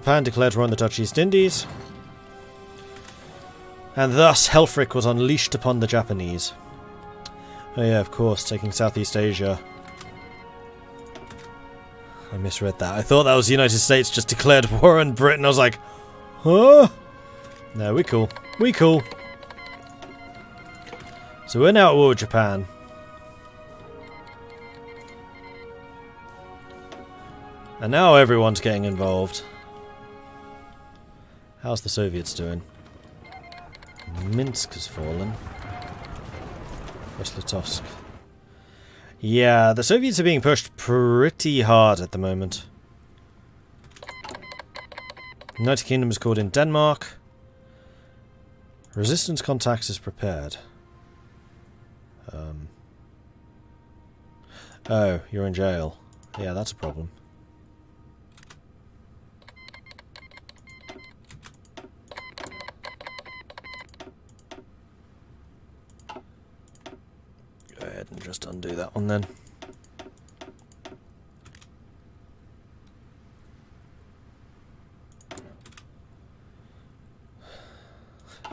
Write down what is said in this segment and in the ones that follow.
Japan declared war on the Dutch East Indies. And thus Helfrich was unleashed upon the Japanese. Oh yeah, of course, taking Southeast Asia. I misread that. I thought that was the United States just declared war on Britain. I was like, huh? No, we cool. We cool. So we're now at war with Japan. And now everyone's getting involved. How's the Soviets doing? Minsk has fallen. Brest-Litovsk. Yeah, the Soviets are being pushed pretty hard at the moment. United Kingdom is called in Denmark. Resistance contacts is prepared. Oh, you're in jail. Yeah, that's a problem. Go ahead and just undo that one then.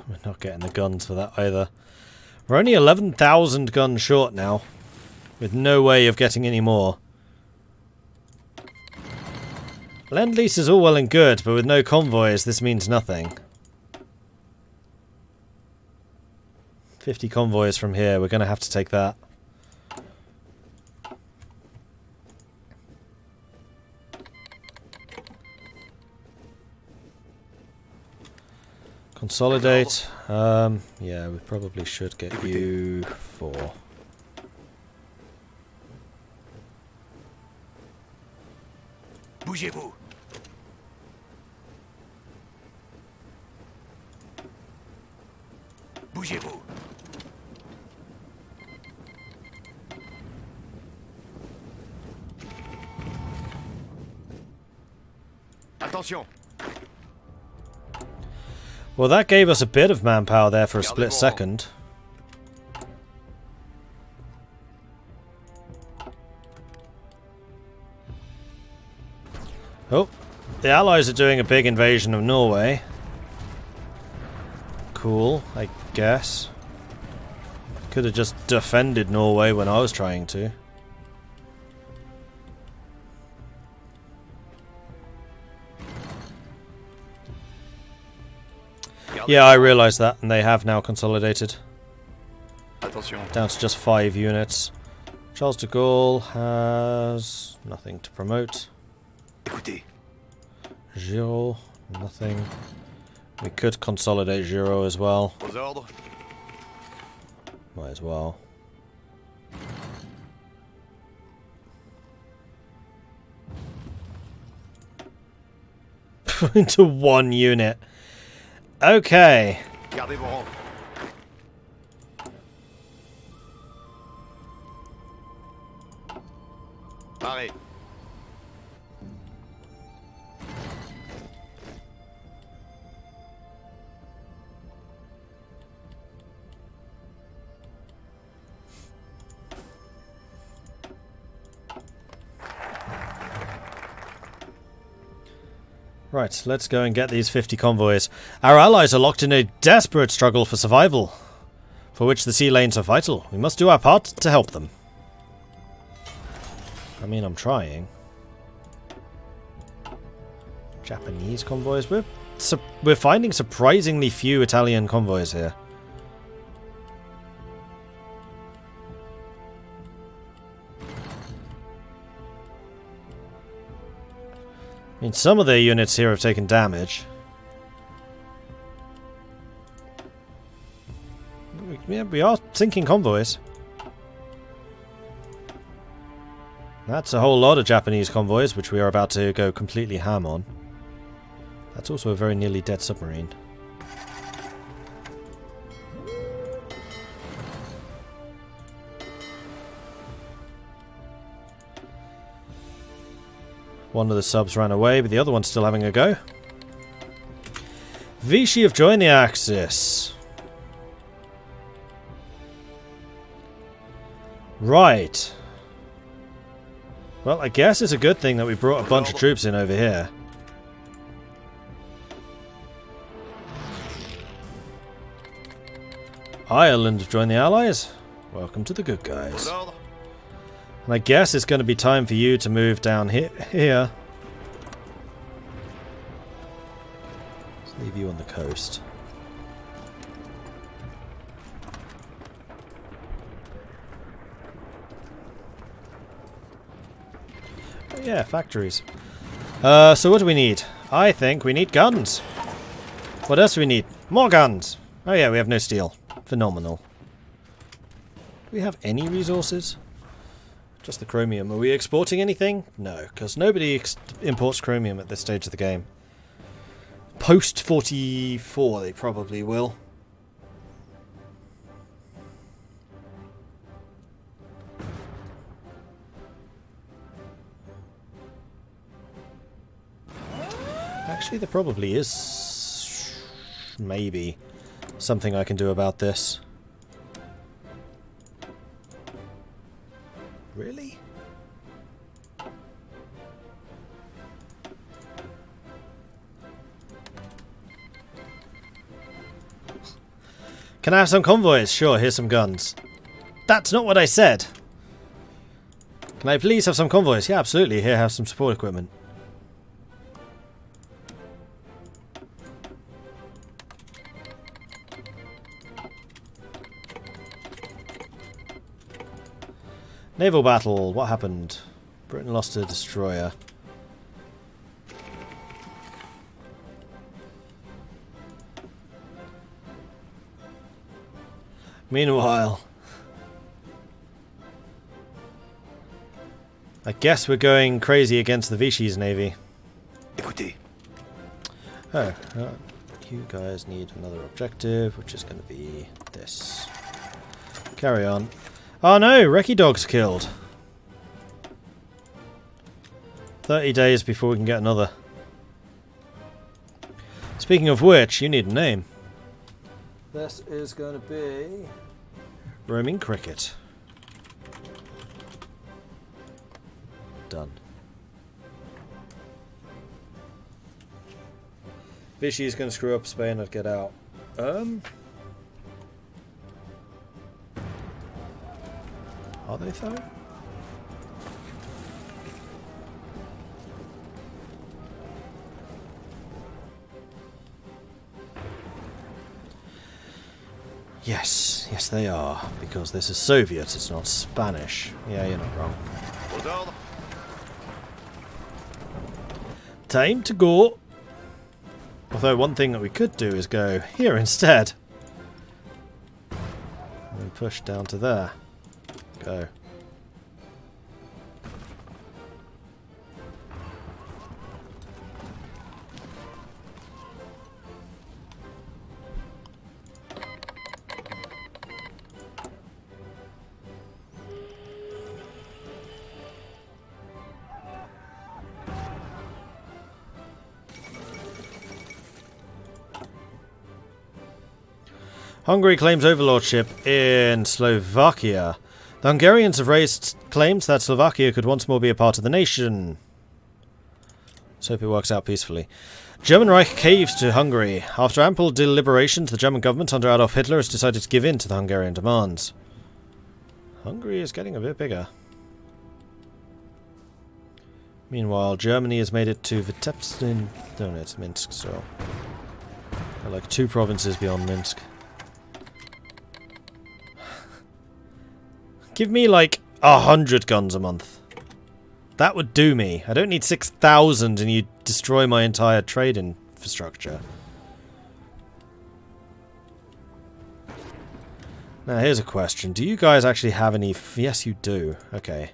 We're not getting the guns for that either. We're only 11,000 guns short now, with no way of getting any more. Lend-Lease is all well and good, but with no convoys this means nothing. 50 convoys from here, we're going to have to take that. Consolidate. Yeah, we probably should get you 4. Bougez-vous. Bougez-vous. Attention. Well, that gave us a bit of manpower there for a split second. Oh, the Allies are doing a big invasion of Norway. Cool, I guess. Could have just defended Norway when I was trying to. Yeah, I realised that, and they have now consolidated. Down to just 5 units. Charles de Gaulle has nothing to promote. Giraud, nothing. We could consolidate Giraud as well. Might as well. Into 1 unit. Okay. Gardez vos rangs. Parez. Right, let's go and get these 50 convoys. Our allies are locked in a desperate struggle for survival, for which the sea lanes are vital. We must do our part to help them. I mean, I'm trying. Japanese convoys? We're finding surprisingly few Italian convoys here. I mean, some of their units here have taken damage. Yeah, we are sinking convoys. That's a whole lot of Japanese convoys, which we are about to go completely ham on. That's also a very nearly dead submarine. One of the subs ran away, but the other one's still having a go. Vichy have joined the Axis. Right. Well, I guess it's a good thing that we brought a bunch of troops in over here. Ireland have joined the Allies. Welcome to the good guys. And I guess it's going to be time for you to move down here. Let's leave you on the coast. Oh yeah, factories. So what do we need? I think we need guns. What else do we need? More guns! Oh yeah, we have no steel. Phenomenal. Do we have any resources? Just the chromium. Are we exporting anything? No, because nobody imports chromium at this stage of the game. Post 44 they probably will. Actually, there probably is maybe something I can do about this. Really? Can I have some convoys? Sure, here's some guns. That's not what I said! Can I please have some convoys? Yeah, absolutely. Here, have some support equipment. Naval battle. What happened? Britain lost a destroyer. Meanwhile, I guess we're going crazy against the Vichy's navy. Écoutez. Oh, you guys need another objective, which is going to be this. Carry on. Oh no, Recce Dog's killed. 30 days before we can get another. Speaking of which, you need a name. This is going to be Roaming Cricket. Done. Vichy is going to screw up Spain, I'd get out. Are they though? Yes, yes they are, because this is Soviet, it's not Spanish. Yeah, you're not wrong. Time to go! Although one thing that we could do is go here instead. And push down to there. Go. Hungary claims overlordship in Slovakia. The Hungarians have raised claims that Slovakia could once more be a part of the nation. Let's hope it works out peacefully. German Reich caves to Hungary. After ample deliberations, the German government under Adolf Hitler has decided to give in to the Hungarian demands. Hungary is getting a bit bigger. Meanwhile, Germany has made it to Vitebsk. No, it's Minsk still. They're like 2 provinces beyond Minsk. Give me like 100 guns a month. That would do me. I don't need 6,000 and you destroy my entire trade infrastructure. Now here's a question. Do you guys actually have any... Yes, you do. Okay.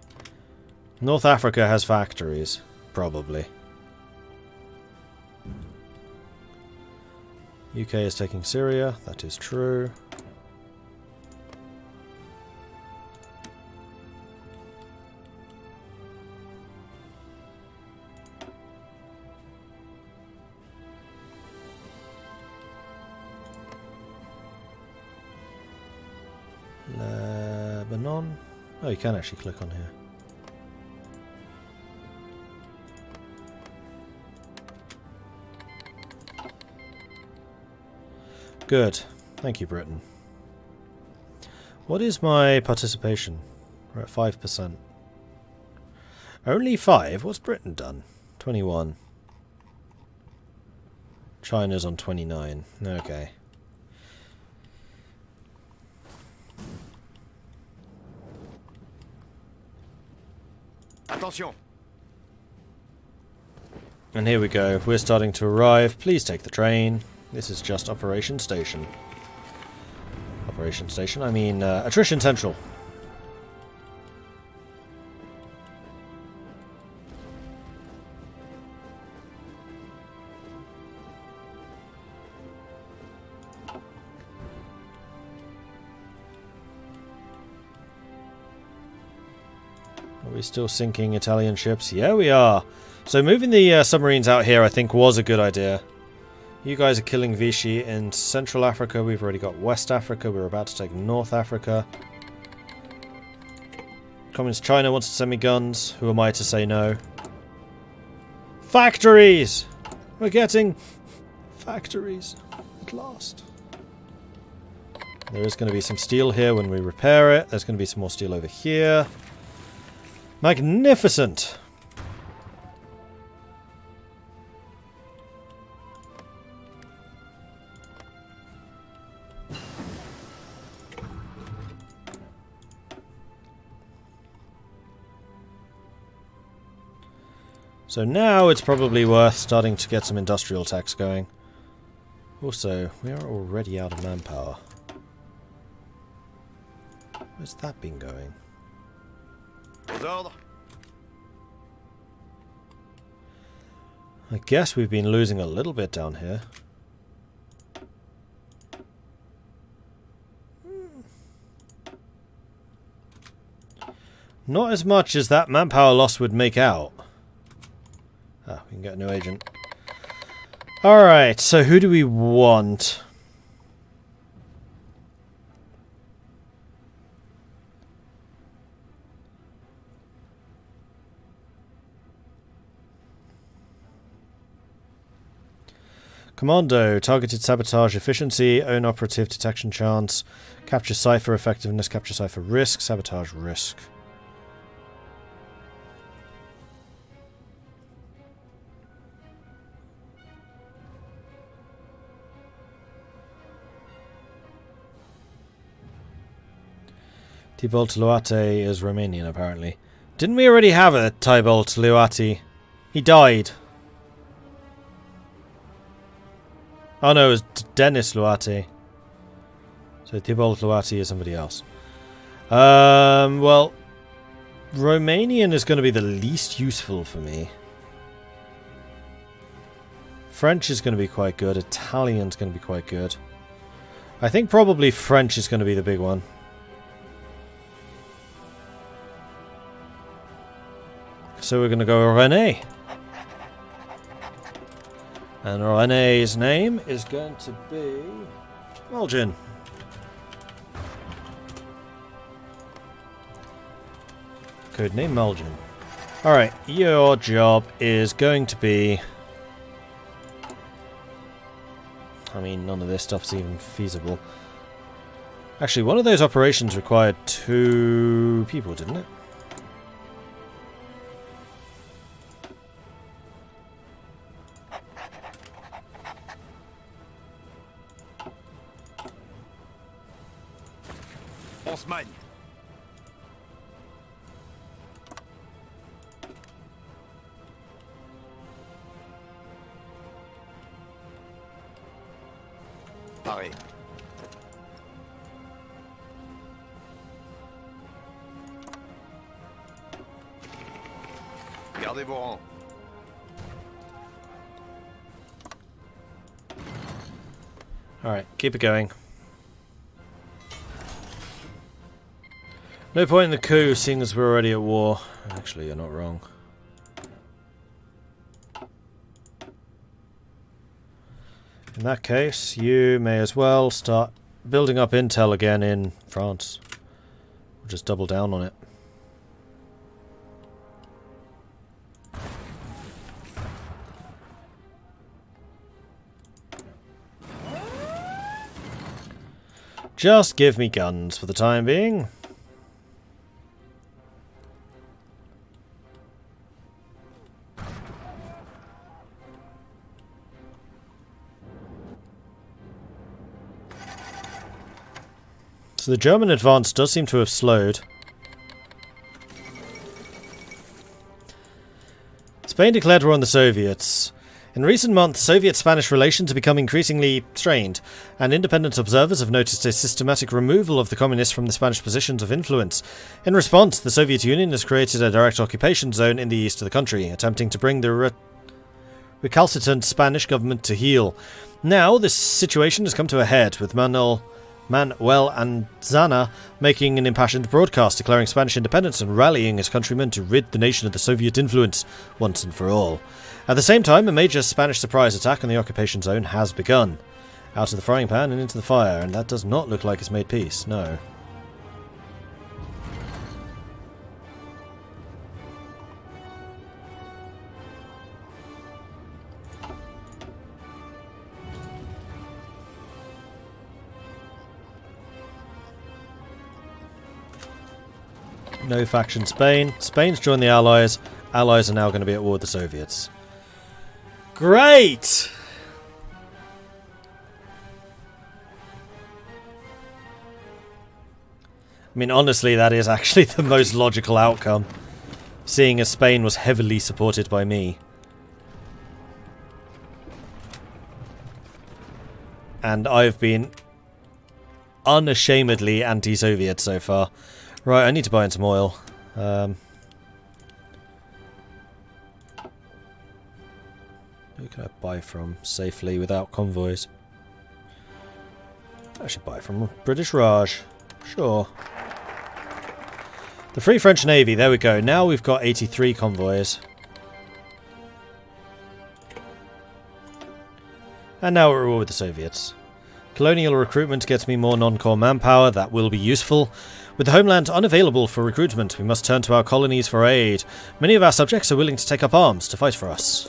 North Africa has factories. Probably. UK is taking Syria. That is true. Lebanon. Oh, you can actually click on here. Good. Thank you, Britain. What is my participation? We're at 5%. Only 5? What's Britain done? 21. China's on 29. Okay. Attention. And here we go. We're starting to arrive. Please take the train. This is just Operation Station. Operation Station? I mean, Attrition Central. Are we still sinking Italian ships? Yeah, we are. So moving the submarines out here, I think, was a good idea. You guys are killing Vichy in Central Africa. We've already got West Africa. We're about to take North Africa. Communist China wants to send me guns. Who am I to say no? Factories! We're getting factories at last. There is going to be some steel here when we repair it. There's going to be some more steel over here. Magnificent! So now it's probably worth starting to get some industrial tax going. Also, we are already out of manpower. Where's that been going? I guess we've been losing a little bit down here. Not as much as that manpower loss would make out. Ah, we can get a new agent. Alright, so who do we want? Commando, targeted sabotage efficiency, own operative detection chance, capture cipher effectiveness, capture cipher risk, sabotage risk. Thibault Luate is Romanian, apparently. Didn't we already have a Thibault Luati? He died. Oh no, it was Dennis Luati. So Thibault Luati is somebody else. Well, Romanian is going to be the least useful for me. French is going to be quite good. Italian's going to be quite good. I think probably French is going to be the big one. So we're going to go René. And René's name is going to be Mulgin. Codename Mulgin. Alright, your job is going to be... I mean, none of this stuff's even feasible. Actually, one of those operations required 2 people, didn't it? Osman. Pareil. Gardez vos rangs. Alright, keep it going. No point in the coup, seeing as we're already at war. Actually, you're not wrong. In that case, you may as well start building up intel again in France. We'll just double down on it. Just give me guns for the time being. So the German advance does seem to have slowed. Spain declared war on the Soviets. In recent months, Soviet-Spanish relations have become increasingly strained, and independent observers have noticed a systematic removal of the communists from the Spanish positions of influence. In response, the Soviet Union has created a direct occupation zone in the east of the country, attempting to bring the recalcitrant Spanish government to heel. Now, this situation has come to a head, with Manuel Anzana making an impassioned broadcast declaring Spanish independence and rallying his countrymen to rid the nation of the Soviet influence once and for all. At the same time, a major Spanish surprise attack on the occupation zone has begun. Out of the frying pan and into the fire, and that does not look like it's made peace, no. No faction Spain. Spain's joined the Allies. Allies are now going to be at war with the Soviets. Great! I mean, honestly, that is actually the most logical outcome, seeing as Spain was heavily supported by me. And I've been unashamedly anti-Soviet so far. Right, I need to buy in some oil. Who can I buy from safely without convoys? I should buy from British Raj. Sure. The Free French Navy, there we go. Now we've got 83 convoys. And now we're at war with the Soviets. Colonial recruitment gets me more non-core manpower. That will be useful. With the homeland unavailable for recruitment, we must turn to our colonies for aid. Many of our subjects are willing to take up arms to fight for us.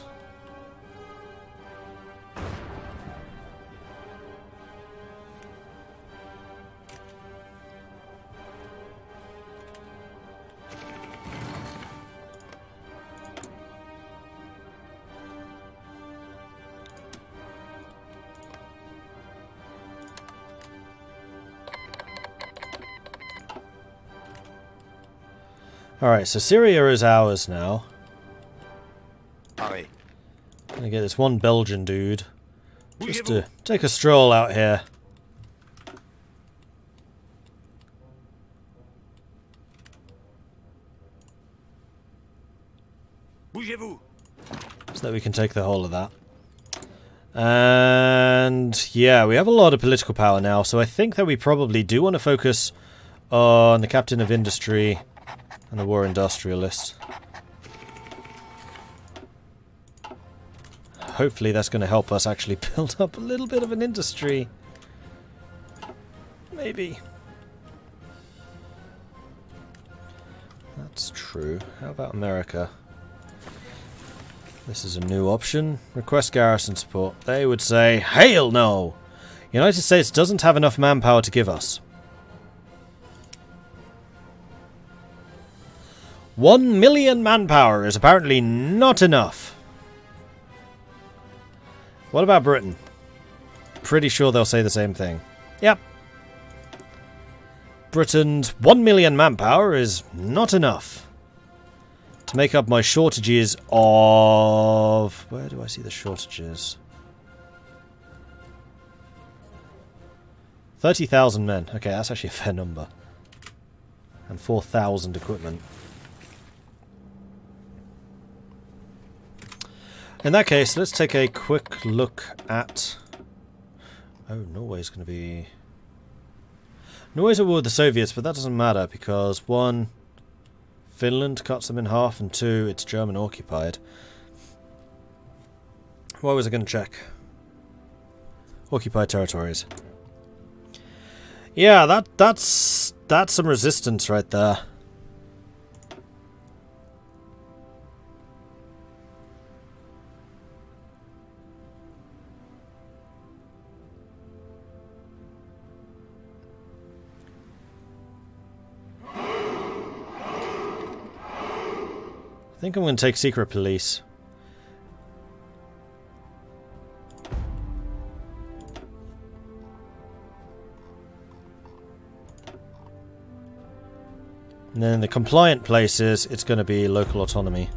Alright, so Syria is ours now. Pareil. Gonna get this one Belgian dude just to take a stroll out here. Bougez-vous. So that we can take the whole of that. And yeah, we have a lot of political power now, so I think that we probably do want to focus on the Captain of Industry and the War Industrialist. Hopefully that's going to help us actually build up a little bit of an industry. Maybe. That's true. How about America? This is a new option. Request garrison support. They would say, "Hell no! United States doesn't have enough manpower to give us." 1 million manpower is apparently not enough. What about Britain? Pretty sure they'll say the same thing. Yep. Britain's 1 million manpower is not enough to make up my shortages of... Where do I see the shortages? 30,000 men. Okay, that's actually a fair number. And 4,000 equipment. In that case, let's take a quick look at... Oh, Norway's going to be... Norway's at war with the Soviets, but that doesn't matter because 1, Finland cuts them in half, and 2, it's German occupied. What was I going to check? Occupied territories. Yeah, that's some resistance right there. think I'm going to take secret police. And then in the compliant places, it's going to be local autonomy.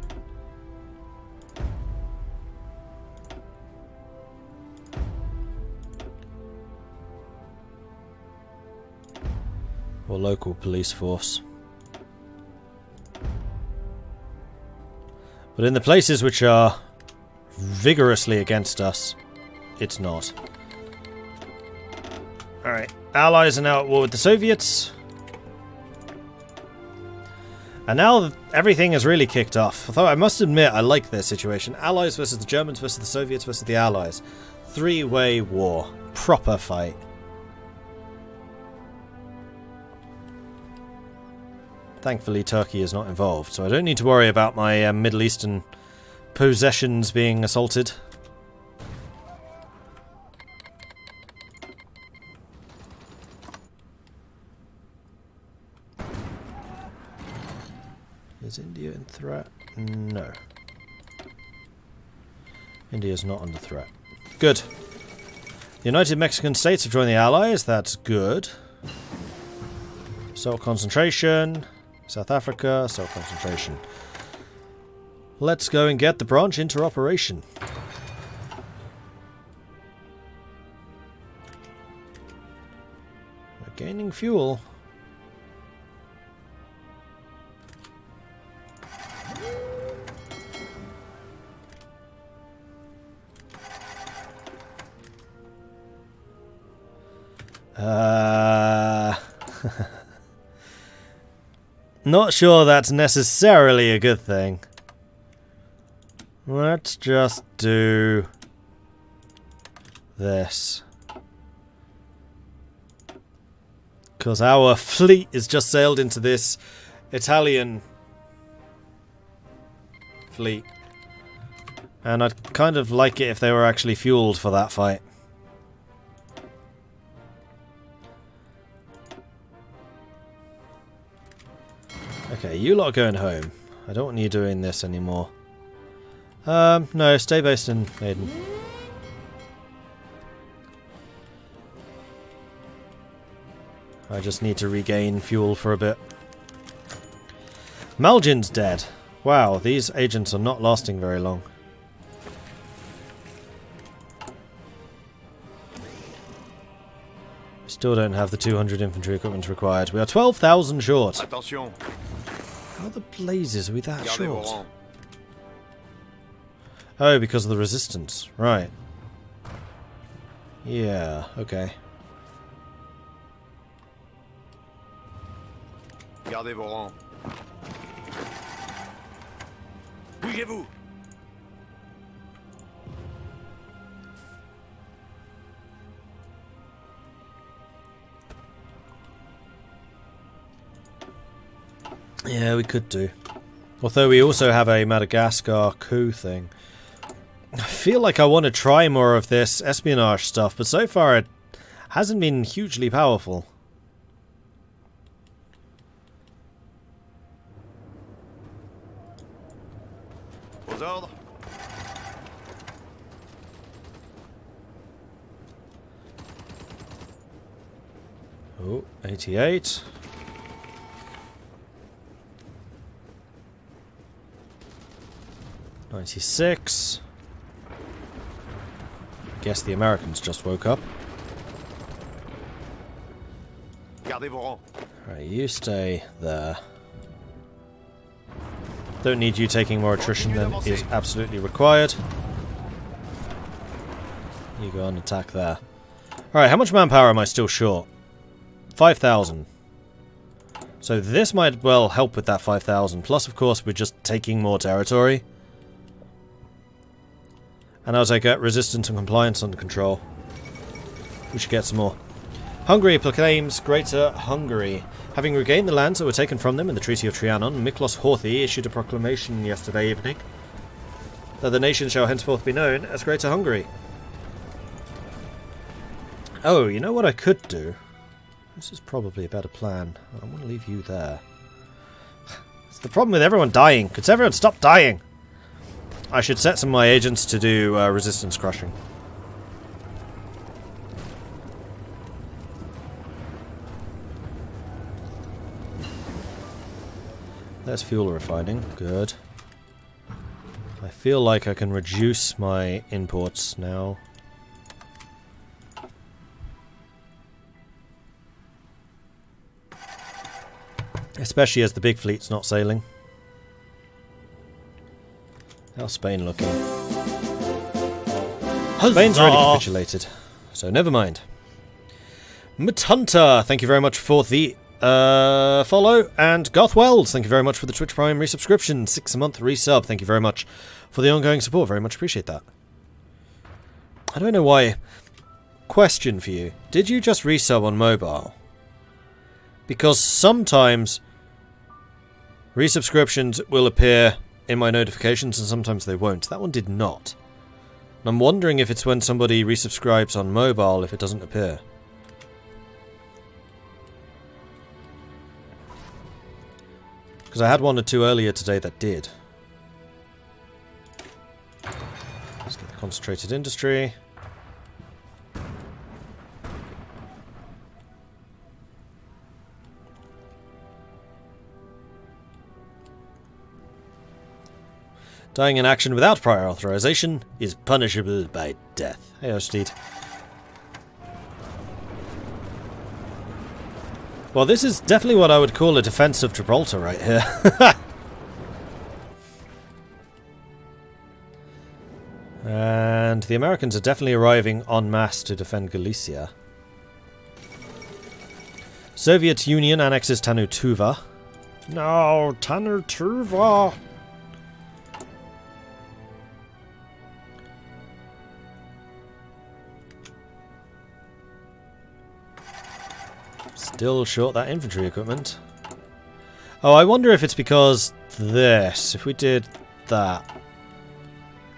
Or local police force. But in the places which are vigorously against us, it's not. Alright, Allies are now at war with the Soviets. And now everything has really kicked off. Although I must admit, I like this situation. Allies versus the Germans versus the Soviets versus the Allies. Three-way war. Proper fight. Thankfully, Turkey is not involved, so I don't need to worry about my Middle Eastern possessions being assaulted. Is India in threat? No. India is not under threat. Good. The United Mexican States have joined the Allies. That's good. Assault concentration. South Africa, assault concentration. Let's go and get the branch into operation. We're gaining fuel. Not sure that's necessarily a good thing. Let's just do this. Because our fleet has just sailed into this Italian fleet. And I'd kind of like it if they were actually fueled for that fight. Okay, you lot are going home. I don't want you doing this anymore. No, stay based in Maiden. I just need to regain fuel for a bit. Malgin's dead. Wow, these agents are not lasting very long. Still don't have the 200 infantry equipment required. We are 12,000 short. Attention. How the blazes are we that Gardez vos short? rangs. Oh, because of the resistance. Right. Yeah, okay. Gardez vos rangs. Bougez-vous. Yeah, we could do. Although we also have a Madagascar coup thing. I feel like I want to try more of this espionage stuff, but so far it hasn't been hugely powerful. Aux ordres. Oh, 88. $96. Guess the Americans just woke up. Gardez vos rangs. Alright, you stay there. Don't need you taking more attrition than is absolutely required. You go and attack there. Alright, how much manpower am I still short? 5,000. So this might well help with that 5,000. Plus, of course, we're just taking more territory. And as I get resistance and compliance under control, we should get some more. Hungary proclaims Greater Hungary. Having regained the lands that were taken from them in the Treaty of Trianon, Miklos Horthy issued a proclamation yesterday evening that the nation shall henceforth be known as Greater Hungary. Oh, you know what I could do? This is probably a better plan. I want to leave you there. It's the problem with everyone dying. Could everyone stop dying? I should set some of my agents to do resistance crushing. There's fuel refining. Good. I feel like I can reduce my imports now. Especially as the big fleet's not sailing. How's Spain looking? Spain's already capitulated, so never mind. Mutunta, thank you very much for the follow, and Garth Wells, thank you very much for the Twitch Prime resubscription, 6-a-month resub, thank you very much for the ongoing support, very much appreciate that. I don't know why. Question for you, did you just resub on mobile? Because sometimes resubscriptions will appear in my notifications and sometimes they won't. That one did not. And I'm wondering if it's when somebody resubscribes on mobile if it doesn't appear. Because I had one or two earlier today that did. Let's get the concentrated industry. Dying in action without prior authorization is punishable by death. Hey, Osteed. Well, this is definitely what I would call a defense of Gibraltar right here. And the Americans are definitely arriving en masse to defend Galicia. Soviet Union annexes Tanutuva. No, Tanutuva! Still short that infantry equipment. Oh, I wonder if it's because this. If we did that,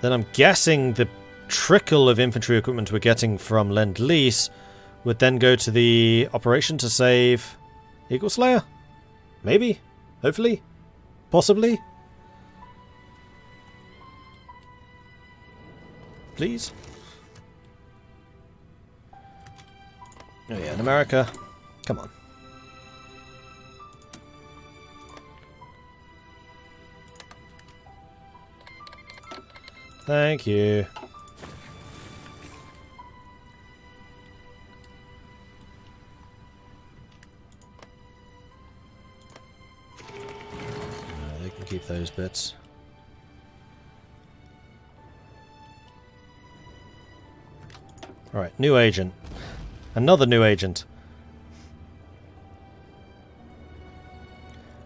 then I'm guessing the trickle of infantry equipment we're getting from Lend-Lease would then go to the operation to save Eagle Slayer? Maybe? Hopefully? Possibly? Please? Oh yeah, in America. Come on. Thank you. No, they can keep those bits. Alright, new agent. Another new agent.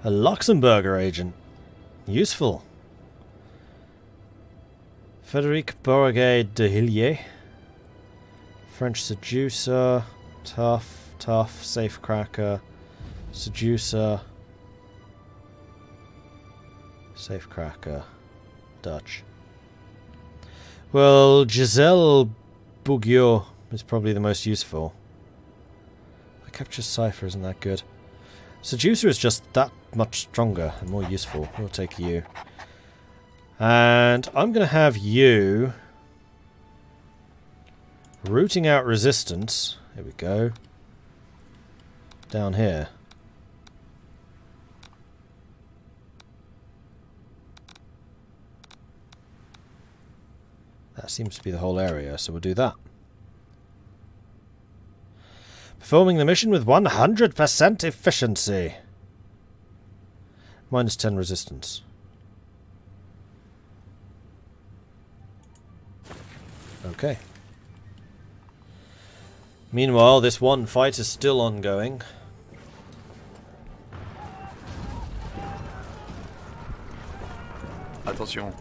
A Luxembourger agent. Useful. Frederic Beauregard de Hillier. French seducer. Tough, safecracker. Seducer. Safecracker. Dutch. Well, Giselle Bougueau is probably the most useful. I capture Cypher isn't that good. Seducer is just that much stronger and more useful. We'll take you. And I'm going to have you rooting out resistance. Here we go. Down here. That seems to be the whole area, so we'll do that. Performing the mission with 100% efficiency. Minus 10 resistance. Okay. Meanwhile, this one fight is still ongoing. Attention,